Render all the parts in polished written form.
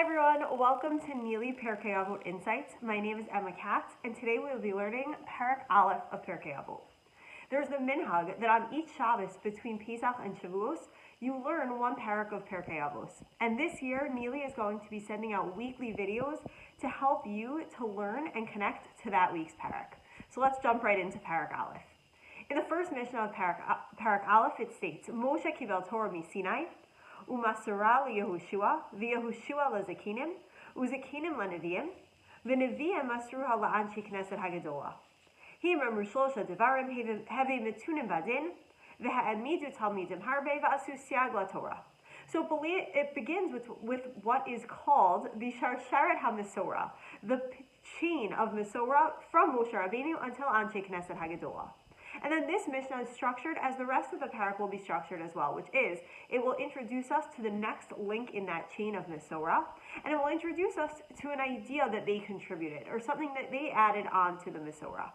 everyone, welcome to Pirkei Avot Insights. My name is Katz, and today we will be learning Perek Alef of Pirkei Avot. There's the minhag that on each Shabbos between Pesach and Shavuos, you learn one Perek of Pirkei Avot. And this year, Neely is going to be sending out weekly videos to help you to learn and connect to that week's Perek. So let's jump right into Perek Alef. In the first Mishnah of Perek Alef, it states, Moshe kibel Torah miSinai, Umasura liYehoshua, v'Yehoshua leZakinim, uZakinim leNeviim, v'Neviim masruha la'anshi Knesset Hagadola. Him amru shlosha devarim heve metunim badin, v'ha'amidu talmidim harbe v'asu siag laTorah. So it begins with what is called the Sharsharet HaMesorah, the chain of Mesorah from Moshe Rabbeinu until Anshe Knesset Hagadola. And then this Mishnah is structured as the rest of the Perek will be structured as well, which is, it will introduce us to the next link in that chain of Mesorah, and it will introduce us to an idea that they contributed, or something that they added on to the Mesorah.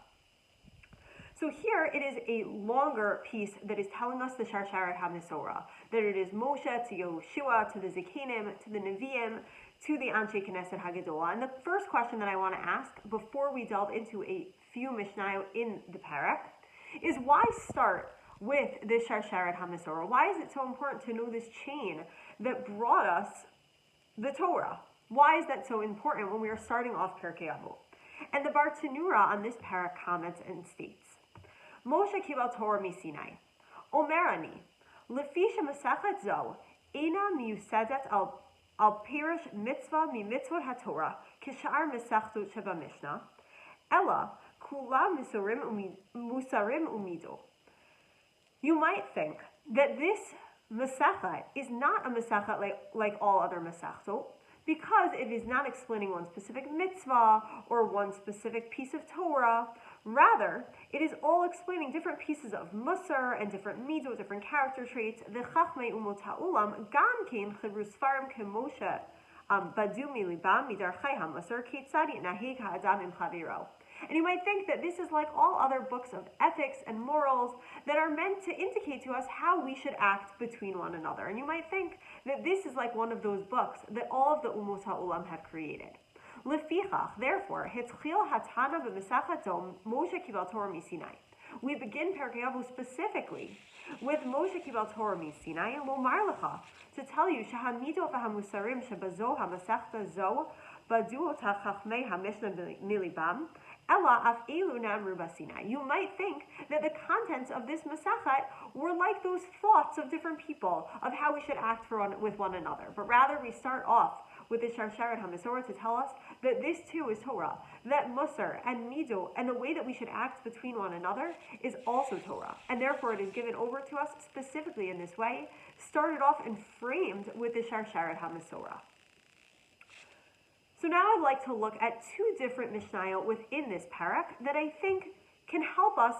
So here it is a longer piece that is telling us the Sharsharet HaMesorah, that it is Moshe to Yehoshua, to the Zakinim, to the Neviim, to the Anshe Knesset Hagadola. And the first question that I want to ask before we delve into a few Mishnayot in the Perek is, why start with this Sharsharet HaMesorah? Why is it so important to know this chain that brought us the Torah? Why is that so important when we are starting off Pirkei Avot? And the Bar Tanura on this Perek comments and states, Moshe kibel Torah miSinai, Omerani, Lefisha Masachet Zo, Eina miusedet al Pirish Mitzvah mi Mitzvot HaTorah, Kishar Mesachtot Sheba Mishnah, Ella, Kula Musarim Umido. You might think that this Masachet is not a Masachet like all other Masachtot, because it is not explaining one specific mitzvah or one specific piece of Torah. Rather, it is all explaining different pieces of Musar and different mido, different character traits. The Chachmei Umot Ha'olam gam kein chibru sfarim kemoshe badu milibam midarchei hamusar ketzad yitnaheg ha'adam im chaviro. And you might think that this is like all other books of ethics and morals that are meant to indicate to us how we should act between one another. And you might think that this is like one of those books that all of the Umot Ha'olam have created. Lefichach, therefore, Hitzchil Hatana b'Mesachet Zo Moshe kibel Torah miSinai. We begin Pirkei Avot specifically with Moshe kibel Torah miSinai, lomar lecha, to tell you shehamido v'hamusarim shebazo hamasechta zo badu ota chachmei haMishnah milibam. Ella af elu namru b'Sinai. You might think that the contents of this Masachet were like those thoughts of different people of how we should act with one another. But rather we start off with the Sharsharet HaMesorah to tell us that this too is Torah, that Musar and Mido and the way that we should act between one another is also Torah. And therefore it is given over to us specifically in this way, started off and framed with the Sharsharet HaMesorah. So now I'd like to look at two different Mishnayot within this Perek that I think can help us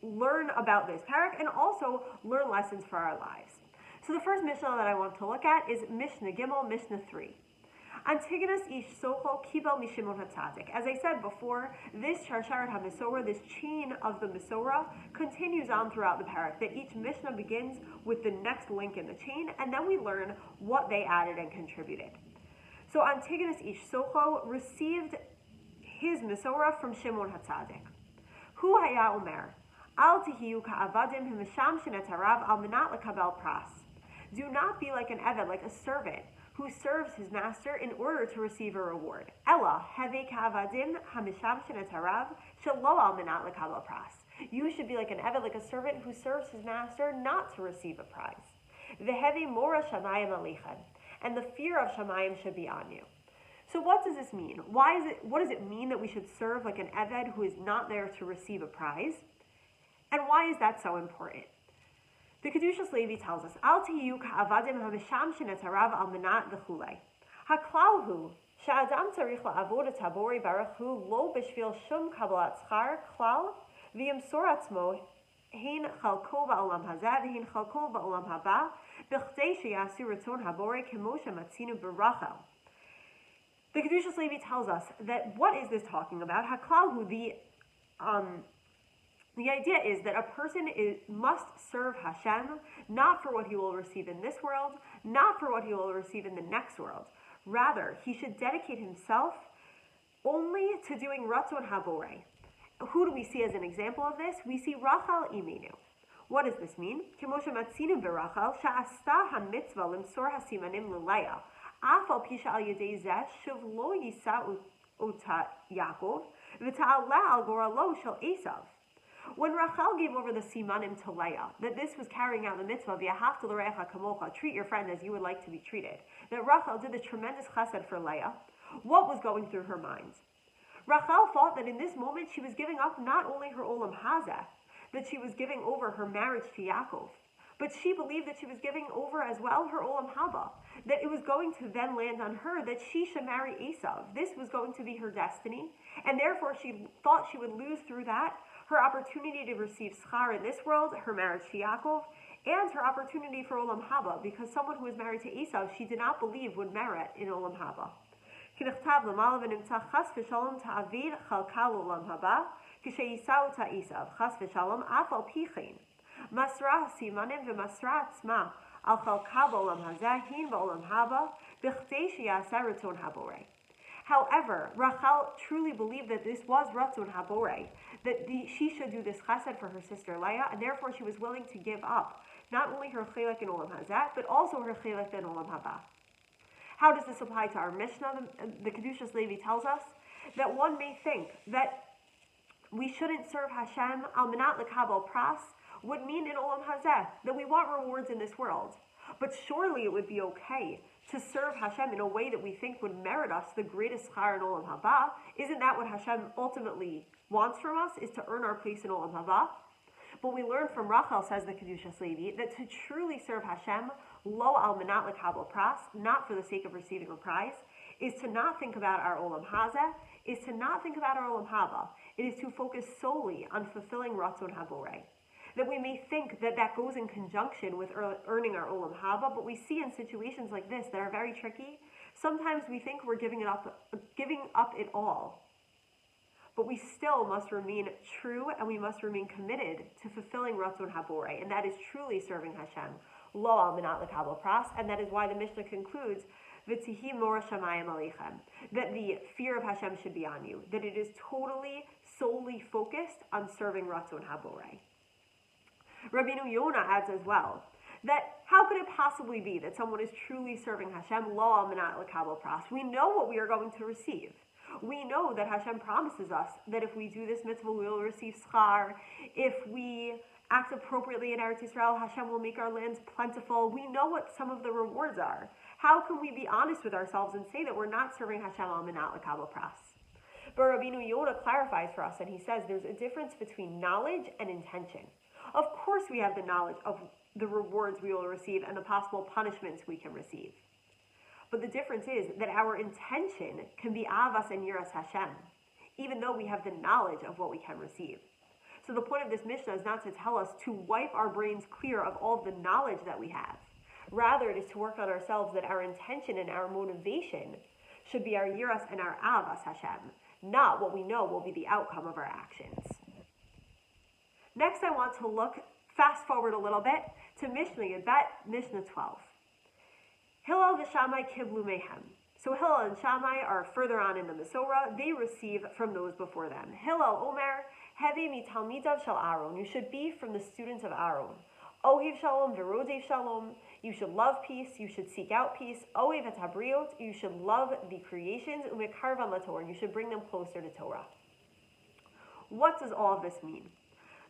learn about this Perek and also learn lessons for our lives. So the first Mishnah that I want to look at is Mishnah Gimel, Mishnah 3. Antigonus ish socho kibel mishimon hatzadik. As I said before, this Sharsharet HaMesorah, this chain of the Mesorah, continues on throughout the Perek, that each Mishnah begins with the next link in the chain, and then we learn what they added and contributed. So Antigonus ish socho received his Mesorah from Shimon HaTzadik. Hu haya omer, al tihiyu ka'avadim h'mishamshin et harav al menat lekabel pras. Do not be like an Eved, like a servant, who serves his master in order to receive a reward. Ella, heve ka'avadim ha'mishamshin et harav, shelo al menat lekabel pras. You should be like an Eved, like a servant who serves his master not to receive a prize. Veheve mora shamayim alichem. And the fear of Shamayim should be on you. So what does this mean? What does it mean that we should serve like an Eved who is not there to receive a prize? And why is that so important? The Kedushas Levi tells us, Al tiyu ka'avadim ha'mishamshin et harav al menat v'chulei. Haklal hu, sha'adam tzarich la'avod et habori baruch hu lo b'shvil shum kabbalat schar klal v'yimsor atzmo hein chalko ba'olam hazeh v'hein chalko ba'olam haba b'chdei sheyasu ratzon habori kemoshe matzinu b'rachel. The Kedushas Levi tells us that what is this talking about? Haklal hu, the idea is that a person must serve Hashem not for what he will receive in this world, not for what he will receive in the next world. Rather, he should dedicate himself only to doing Ratzon Haborei. Who do we see as an example of this? We see Rachel Imenu. What does this mean? Kemoshe matzinim berachel she'asta hamitzvah limsor hasimanim l'Leah af al pisha al yedei zeh shuv lo yisa ota Yaakov v'ta'ala al goralo shel Esav. When Rachel gave over the simanim to Leah, that this was carrying out the mitzvah of Yahavta l'recha kamocha, treat your friend as you would like to be treated, that Rachel did the tremendous chesed for Leah, what was going through her mind? Rachel thought that in this moment she was giving up not only her olam hazeh, that she was giving over her marriage to Yaakov, but she believed that she was giving over as well her olam haba, that it was going to then land on her that she should marry Esav. This was going to be her destiny, and therefore she thought she would lose through that her opportunity to receive schar in this world, her marriage to Yaakov, and her opportunity for olam haba, because someone who was married to Esav she did not believe would merit in olam haba. כנכתב למעלה ונמצא חס ושלום תעביר חלקה לעולם הבא כשיישא אותה עשיו, חס ושלום אף על פי כן. מסרה הסימנים ומסרה עצמה על חלקה בעולם הזה, הן בעולם הבא, בכדי שיעשה רצון הבורא. However, Rachel truly believed that this was Ratzon Haborei, that she should do this chesed for her sister Leah, and therefore she was willing to give up not only her chelek in Olam Hazeh, but also her chelek in Olam Haba. How does this apply to our Mishnah? The Kedushas Levi tells us that one may think that we shouldn't serve Hashem al minat lekabel pras would mean in Olam Hazeh, that we want rewards in this world. But surely it would be okay to serve Hashem in a way that we think would merit us the greatest schar in Olam Haba. Isn't that what Hashem ultimately wants from us, is to earn our place in Olam Haba? But we learn from Rachel, says the Kedushas Levi, that to truly serve Hashem, lo al minat lekabel pras, not for the sake of receiving a prize, is to not think about our Olam Hazeh, is to not think about our Olam Haba. It is to focus solely on fulfilling Ratzon Haborei. That we may think that that goes in conjunction with earning our Olam Haba, but we see in situations like this that are very tricky, sometimes we think we're giving up it all. But we still must remain true and we must remain committed to fulfilling Ratzon Haborei, and that is truly serving Hashem. Lo al minat lekabel pras, and that is why the Mishnah concludes, V'tihi mor shamayim aleichem, that the fear of Hashem should be on you, that it is totally, solely focused on serving Ratzon Haborei. Rabbeinu Yonah adds as well, that how could it possibly be that someone is truly serving Hashem, lo al minat lekabel pras? We know what we are going to receive. We know that Hashem promises us that if we do this mitzvah, we will receive schar. If we act appropriately in Eretz Yisrael, Hashem will make our lands plentiful. We know what some of the rewards are. How can we be honest with ourselves and say that we're not serving Hashem al minat lekabel pras? But Rabbeinu Yonah clarifies for us, and he says there's a difference between knowledge and intention. Of course we have the knowledge of the rewards we will receive and the possible punishments we can receive. But the difference is that our intention can be avas and yiras Hashem, even though we have the knowledge of what we can receive. So the point of this Mishnah is not to tell us to wipe our brains clear of all of the knowledge that we have. Rather, it is to work on ourselves that our intention and our motivation should be our yiras and our avas Hashem, not what we know will be the outcome of our actions. Next, I want to fast forward a little bit to Mishnah Yudbet, Mishnah 12. Hillel v'Shammai kiblu mehem. So Hillel and Shammai are further on in the Masorah. They receive from those before them. Hillel Omer, hevi mitalmidav shel Aaron. You should be from the students of Aaron. Ohiv shalom v'rodev shalom. You should love peace. You should seek out peace. Ohev et habriot. You should love the creations. Umekarvan laTorah. You should bring them closer to Torah. What does all of this mean?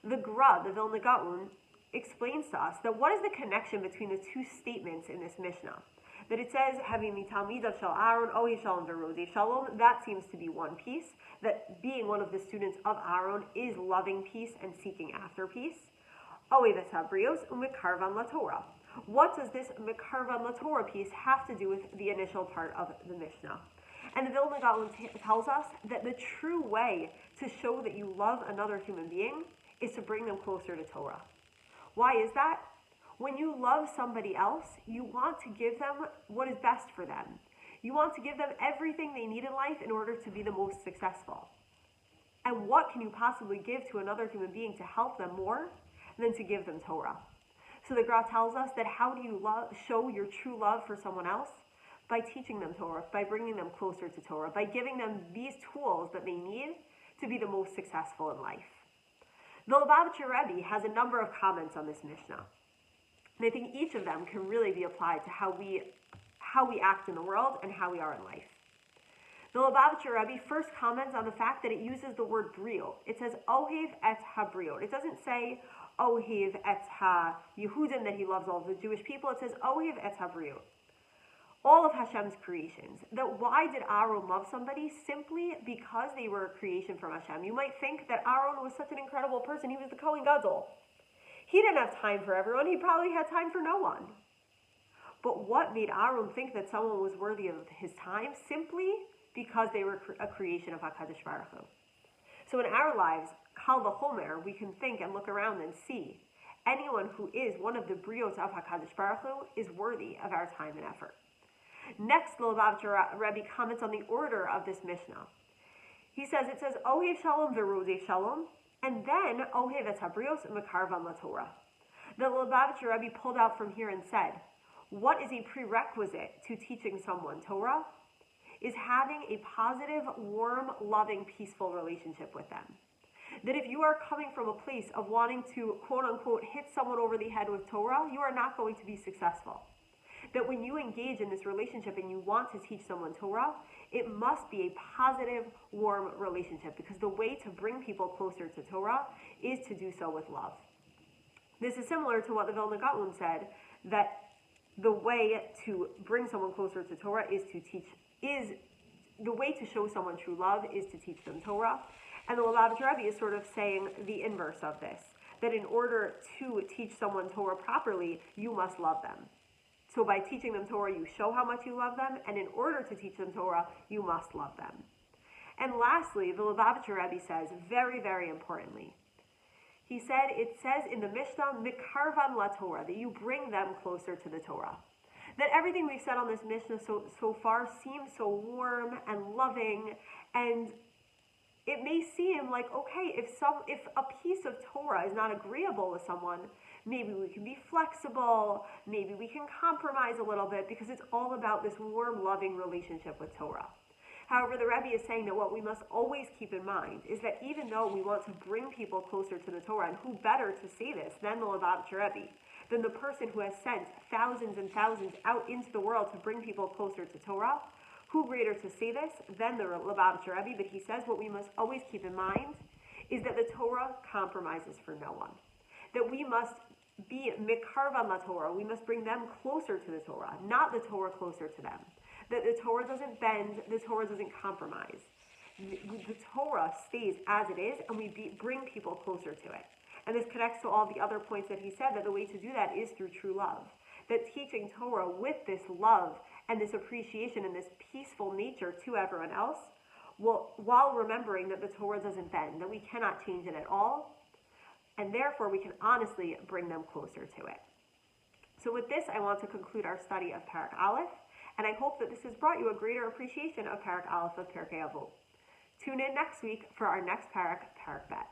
The Gra, the Vilna Gaon, explains to us that what is the connection between the two statements in this Mishnah? That it says, having mitalmidav shel Aaron, ohi shalom v'rodev shalom, that seems to be one piece, that being one of the students of Aaron is loving peace and seeking after peace. Ohev et habrios umekarvan laTorah. What does this mekarvan laTorah piece have to do with the initial part of the Mishnah? And the Vilna Gaon tells us that the true way to show that you love another human being is to bring them closer to Torah. Why is that? When you love somebody else, you want to give them what is best for them. You want to give them everything they need in life in order to be the most successful. And what can you possibly give to another human being to help them more than to give them Torah? So the Gra tells us that how do you show your true love for someone else? by teaching them Torah, by bringing them closer to Torah, by giving them these tools that they need to be the most successful in life. The Lubavitcher Rebbe has a number of comments on this Mishnah. And I think each of them can really be applied to how we act in the world and how we are in life. The Lubavitcher Rebbe first comments on the fact that it uses the word brio. It says ohev et habriot. It doesn't say ohev et ha-Yehudim, that he loves all of the Jewish people. It says ohev et habriot. All of Hashem's creations. That why did Aaron love somebody? Simply because they were a creation from Hashem. You might think that Aaron was such an incredible person. He was the Kohen Gadol. He didn't have time for everyone. He probably had time for no one. But what made Aaron think that someone was worthy of his time? Simply because they were a creation of HaKadosh Baruch Hu. So in our lives, Kal v'chomer, we can think and look around and see anyone who is one of the briot of HaKadosh Baruch Hu is worthy of our time and effort. Next, the Lubavitcher Rebbe comments on the order of this Mishnah. He says, it says, Ohev Shalom v'Rodev Shalom, and then Ohev et habrios mekarvan laTorah. The Lubavitcher Rebbe pulled out from here and said, what is a prerequisite to teaching someone Torah? Is having a positive, warm, loving, peaceful relationship with them. That if you are coming from a place of wanting to, quote unquote, hit someone over the head with Torah, you are not going to be successful. That when you engage in this relationship and you want to teach someone Torah, it must be a positive, warm relationship, because the way to bring people closer to Torah is to do so with love. This is similar to what the Vilna Gaon said, that the way to bring someone closer to Torah the way to show someone true love is to teach them Torah. And the Lubavitcher Rebbe is sort of saying the inverse of this, that in order to teach someone Torah properly, you must love them. So by teaching them Torah, you show how much you love them, and in order to teach them Torah, you must love them. And lastly, the Lubavitcher Rebbe says, very, very importantly, he said, it says in the Mishnah, mikarvan laTorah, that you bring them closer to the Torah. That everything we've said on this Mishnah so far seems so warm and loving, and it may seem like, okay, if a piece of Torah is not agreeable with someone, maybe we can be flexible, maybe we can compromise a little bit, because it's all about this warm, loving relationship with Torah. However, the Rebbe is saying that what we must always keep in mind is that even though we want to bring people closer to the Torah, and who better to say this than the Lubavitcher Rebbe, than the person who has sent thousands and thousands out into the world to bring people closer to Torah, who greater to say this than the Lubavitcher Rebbe? But he says what we must always keep in mind is that the Torah compromises for no one. That we must be mikarvan laTorah, we must bring them closer to the Torah, not the Torah closer to them. That the Torah doesn't bend, the Torah doesn't compromise. The Torah stays as it is, and we bring people closer to it. And this connects to all the other points that he said, that the way to do that is through true love. That teaching Torah with this love and this appreciation and this peaceful nature to everyone else, while remembering that the Torah doesn't bend, that we cannot change it at all, and therefore we can honestly bring them closer to it. So with this, I want to conclude our study of Perek Alef, and I hope that this has brought you a greater appreciation of Perek Alef of Pirkei Avot. Tune in next week for our next Perek, Perek Bet.